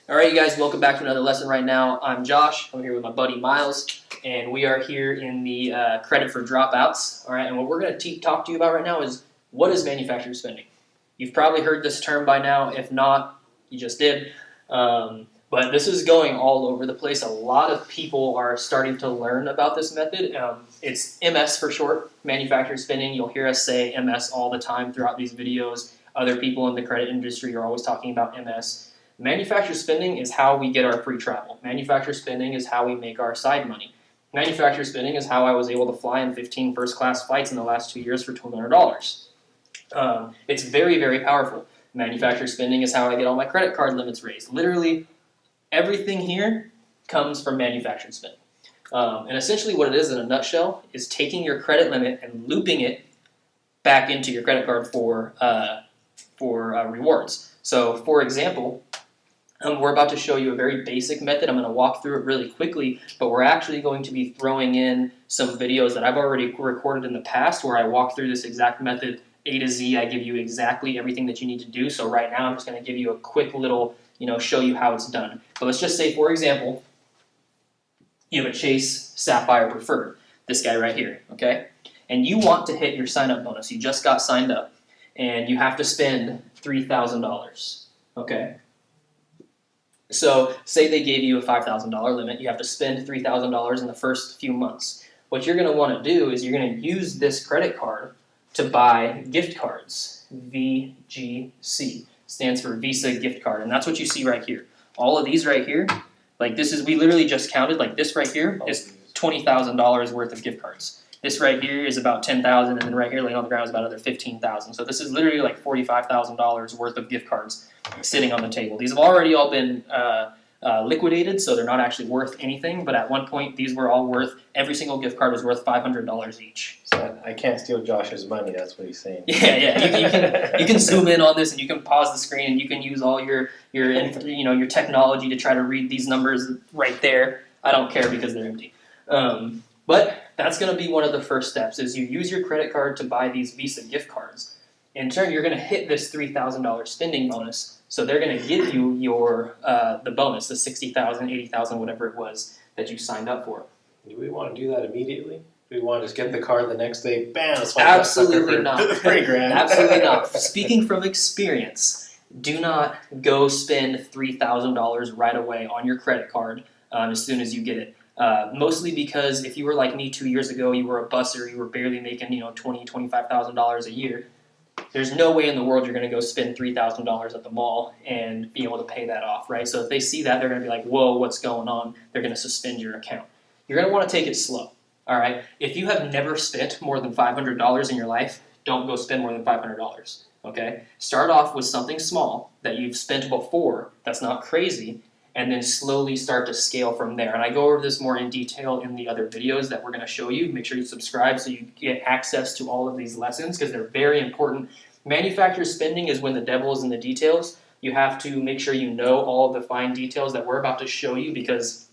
All right, you guys, welcome back to another lesson right now. I'm Josh. I'm here with my buddy Miles, and we are here in the credit for dropouts. All right, and what we're going to talk to you about right now is what is manufacturer spending. You've probably heard this term by now. If not, you just did. But this is going all over the place. A lot of people are starting to learn about this method. It's MS for short, manufacturer spending. You'll hear us say MS all the time throughout these videos. Other people in the credit industry are always talking about MS. Manufacturer spending is how we get our free travel. Manufacturer spending is how we make our side money. Manufacturer spending is how I was able to fly in 15 first-class flights in the last 2 years for $1,200. It's very, very powerful. Manufacturer spending is how I get all my credit card limits raised. Literally, everything here comes from manufactured spending. And essentially what it is in a nutshell is taking your credit limit and looping it back into your credit card for rewards. So, for example, we're about to show you a very basic method. I'm going to walk through it really quickly, but we're actually going to be throwing in some videos that I've already recorded in the past where I walk through this exact method A to Z. I give you exactly everything that you need to do. So right now I'm just going to give you a quick little, show you how it's done. But let's just say, for example, you have a Chase Sapphire Preferred, this guy right here, okay? And you want to hit your sign-up bonus. You just got signed up, and you have to spend $3,000, okay? So say they gave you a $5,000 limit. You have to spend $3,000 in the first few months. What you're going to want to do is you're going to use this credit card to buy gift cards. VGC stands for Visa Gift Card, and that's what you see right here. All of these right here, like this is, we literally just counted, like this right here is $20,000 worth of gift cards. This right here is about $10,000, and then right here laying on the ground is about another $15,000. So this is literally like $45,000 worth of gift cards sitting on the table. These have already all been liquidated, so they're not actually worth anything. But at one point, these were all worth. Every single gift card was worth $500 each. So I can't steal Josh's money. That's what he's saying. Yeah. You can zoom in on this, and you can pause the screen, and you can use all your technology to try to read these numbers right there. I don't care because they're empty. But that's going to be one of the first steps, is you use your credit card to buy these Visa gift cards. In turn, you're going to hit this $3,000 spending bonus, so they're going to give you your the bonus, the $60,000, $80,000, whatever it was that you signed up for. Do we want to do that immediately? Do we want to just get the card the next day, bam, Absolutely not. $3,000. Absolutely not. Speaking from experience, do not go spend $3,000 right away on your credit card as soon as you get it. Mostly because if you were like me 2 years ago, you were a busser, you were barely making $20,000, $25,000 a year. There's no way in the world you're going to go spend $3,000 at the mall and be able to pay that off, right? So if they see that, they're going to be like, whoa, what's going on? They're going to suspend your account. You're going to want to take it slow, all right? If you have never spent more than $500 in your life, don't go spend more than $500, okay? Start off with something small that you've spent before that's not crazy, and then slowly start to scale from there. And I go over this more in detail in the other videos that we're going to show you. Make sure you subscribe so you get access to all of these lessons because they're very important. Manufacturer spending is when the devil is in the details. You have to make sure you know all of the fine details that we're about to show you because,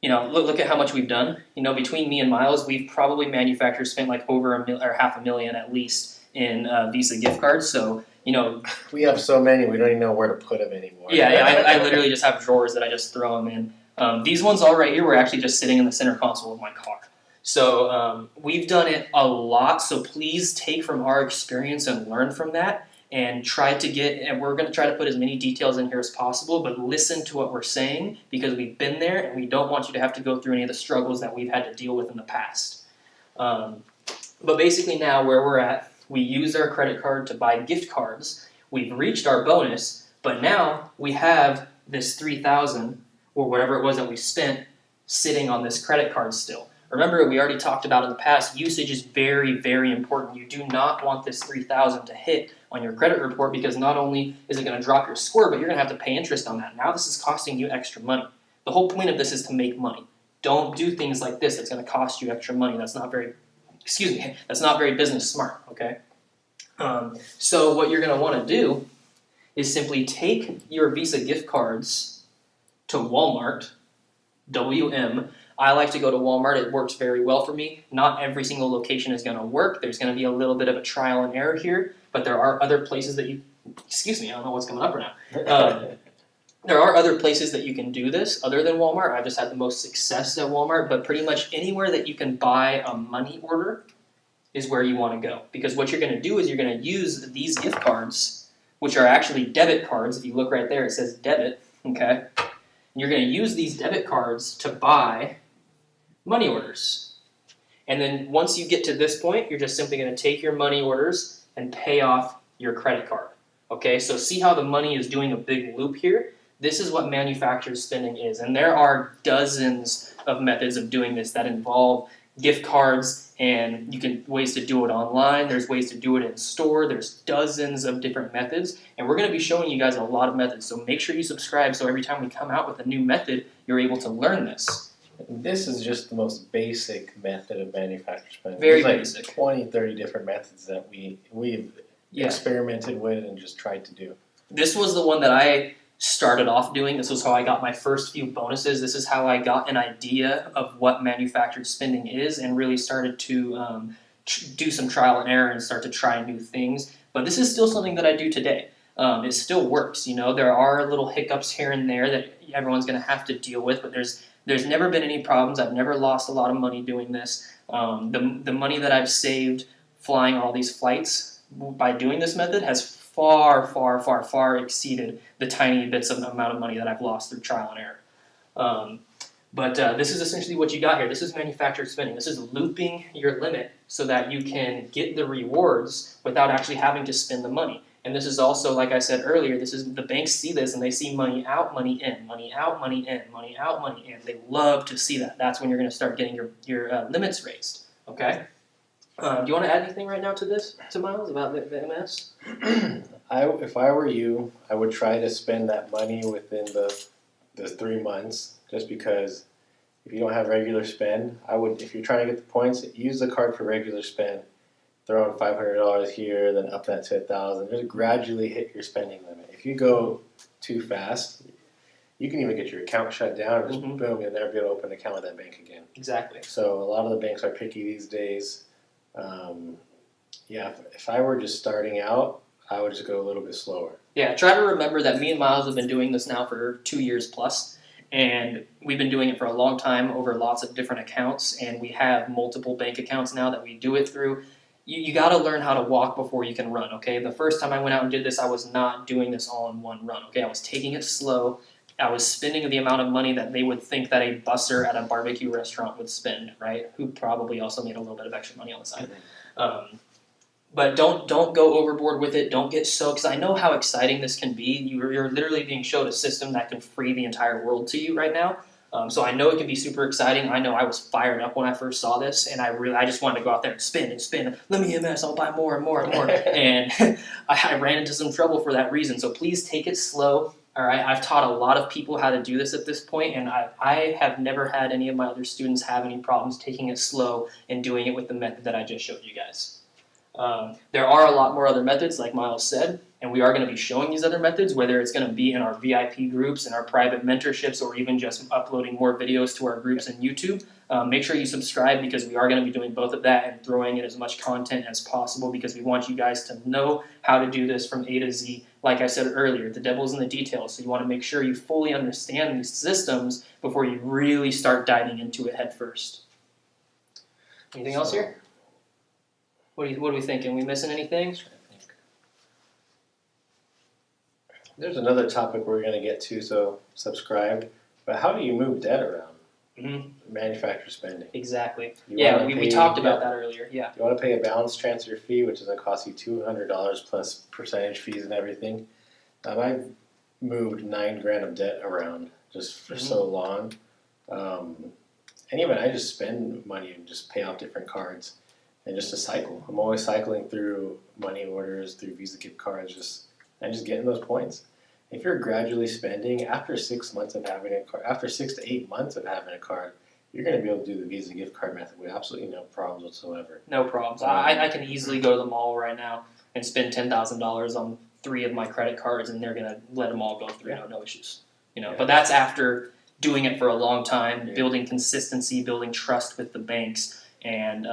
look at how much we've done. Between me and Miles, we've probably manufacturer spent like over $500,000 at least in Visa gift cards. So, we have so many, we don't even know where to put them anymore. Yeah, I literally just have drawers that I just throw them in. These ones all right here were actually just sitting in the center console of my car. So we've done it a lot, so please take from our experience and learn from that and try to and we're going to try to put as many details in here as possible, but listen to what we're saying because we've been there and we don't want you to have to go through any of the struggles that we've had to deal with in the past. But basically now where we're at, we use our credit card to buy gift cards. We've reached our bonus, but now we have this $3,000 or whatever it was that we spent sitting on this credit card still. Remember, we already talked about in the past, usage is very, very important. You do not want this $3,000 to hit on your credit report because not only is it going to drop your score, but you're going to have to pay interest on that. Now this is costing you extra money. The whole point of this is to make money. Don't do things like this that's going to cost you extra money. That's not very business smart, okay? So what you're going to want to do is simply take your Visa gift cards to Walmart, WM. I like to go to Walmart. It works very well for me. Not every single location is going to work. There's going to be a little bit of a trial and error here, but there are other places that you, I don't know what's coming up right now. There are other places that you can do this other than Walmart. I've just had the most success at Walmart, but pretty much anywhere that you can buy a money order is where you want to go. Because what you're going to do is you're going to use these gift cards, which are actually debit cards. If you look right there, it says debit, okay? And you're going to use these debit cards to buy money orders. And then once you get to this point, you're just simply going to take your money orders and pay off your credit card. Okay, so see how the money is doing a big loop here? This is what manufactured spending is. And there are dozens of methods of doing this that involve gift cards, and you can ways to do it online. There's ways to do it in store. There's dozens of different methods, and we're going to be showing you guys a lot of methods. So make sure you subscribe so every time we come out with a new method, you're able to learn this. This is just the most basic method of manufactured spending. Very There's basic. 20, 30 different methods that we've experimented with and just tried to do. This was the one that I started off doing. This was how I got my first few bonuses. This is how I got an idea of what manufactured spending is and really started to do some trial and error and start to try new things. But this is still something that I do today. It still works. You know, there are little hiccups here and there that everyone's going to have to deal with, but there's never been any problems. I've never lost a lot of money doing this. The money that I've saved flying all these flights by doing this method has far exceeded the tiny bits of amount of money that I've lost through trial and error. But this is essentially what you got here. This is manufactured spending. This is looping your limit so that you can get the rewards without actually having to spend the money. And this is also, like I said earlier, this is the banks see this and they see money out, money in, money out, money in, money out, money in. They love to see that. That's when you're going to start getting your limits raised. Okay. Do you want to add anything right now to this, to Miles, about the MS? If I were you, I would try to spend that money within the 3 months, just because if you don't have regular spend, if you're trying to get the points, use the card for regular spend. Throw in $500 here, then up that to $1,000. Just gradually hit your spending limit. If you go too fast, you can even get your account shut down, and just boom, you'll never be able to open an account with that bank again. Exactly. So a lot of the banks are picky these days. If I were just starting out, I would just go a little bit slower. Yeah, try to remember that me and Miles have been doing this now for 2 years plus, and we've been doing it for a long time over lots of different accounts, and we have multiple bank accounts now that we do it through. You got to learn how to walk before you can run, okay? The first time I went out and did this, I was not doing this all in one run, okay? I was taking it slow. I was spending the amount of money that they would think that a busser at a barbecue restaurant would spend, right? Who probably also made a little bit of extra money on the side. But don't go overboard with it. Don't get so, because I know how exciting this can be. You're literally being showed a system that can free the entire world to you right now. So I know it can be super exciting. I know I was fired up when I first saw this, and I just wanted to go out there and spin. Let me MS. I'll buy more and more and more. And I ran into some trouble for that reason. So please take it slow. All right. I've taught a lot of people how to do this at this point, and I have never had any of my other students have any problems taking it slow and doing it with the method that I just showed you guys. There are a lot more other methods, like Miles said, and we are going to be showing these other methods, whether it's going to be in our VIP groups, in our private mentorships, or even just uploading more videos to our groups in YouTube. Make sure you subscribe, because we are going to be doing both of that and throwing in as much content as possible, because we want you guys to know how to do this from A to Z. Like I said earlier, the devil's in the details, so you want to make sure you fully understand these systems before you really start diving into it head first. Anything else here? What are we thinking? Are we missing anything? There's another topic we're going to get to, so subscribe. But how do you move debt around? Manufacturer spending. Exactly. We talked about that earlier. Yeah. You want to pay a balance transfer fee, which is going to cost you $200 plus percentage fees and everything. I've moved $9,000 of debt around just for so long. And even I just spend money and just pay off different cards. And just a cycle. I'm always cycling through money orders, through Visa gift cards, and just getting those points. If you're gradually spending, after 6 months of having a card, after 6 to 8 months of having a card, you're going to be able to do the Visa gift card method with absolutely no problems whatsoever. No problems. I can easily go to the mall right now and spend $10,000 on 3 of my credit cards, and they're going to let them all go through, no issues. But that's after doing it for a long time, building consistency, building trust with the banks, and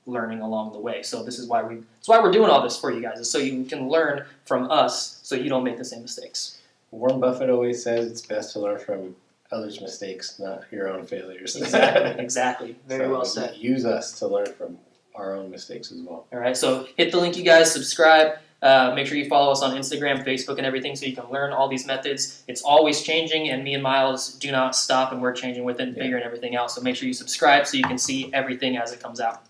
learning along the way. So this is why we're doing all this for you guys, is so you can learn from us, so you don't make the same mistakes. Warren Buffett always says it's best to learn from others' mistakes, not your own failures. Exactly. Very well said. Use us to learn from our own mistakes as well. All right, so hit the link, you guys, subscribe. Make sure you follow us on Instagram, Facebook, and everything so you can learn all these methods. It's always changing, and me and Miles do not stop, and we're changing with it and figuring everything out. So make sure you subscribe so you can see everything as it comes out.